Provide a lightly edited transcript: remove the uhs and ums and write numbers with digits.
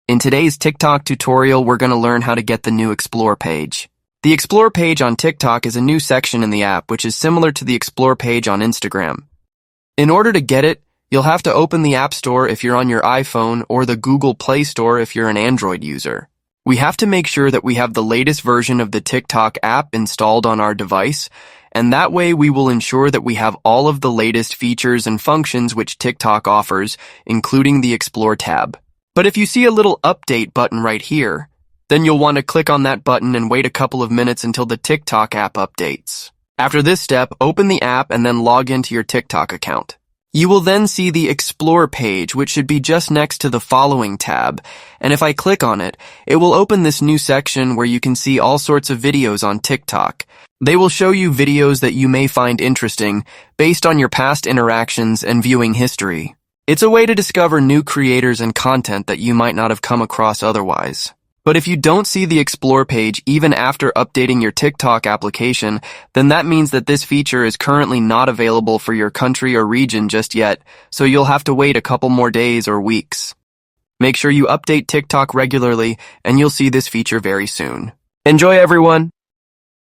In today's TikTok tutorial, we're going to learn how to get the new Explore page. The Explore page on TikTok is a new section in the app which is similar to the Explore page on Instagram. In order to get it, you'll have to open the App Store if you're on your iPhone or the Google Play Store if you're an Android user. We have to make sure that we have the latest version of the TikTok app installed on our device, and that way we will ensure that we have all of the latest features and functions which TikTok offers, including the Explore tab. But if you see a little update button right here, then you'll want to click on that button and wait a couple of minutes until the TikTok app updates. After this step, open the app and then log into your TikTok account. You will then see the Explore page, which should be just next to the Following tab, and if I click on it, it will open this new section where you can see all sorts of videos on TikTok. They will show you videos that you may find interesting based on your past interactions and viewing history. It's a way to discover new creators and content that you might not have come across otherwise. But if you don't see the Explore page even after updating your TikTok application, then that means that this feature is currently not available for your country or region just yet, so you'll have to wait a couple more days or weeks. Make sure you update TikTok regularly, and you'll see this feature very soon. Enjoy, everyone!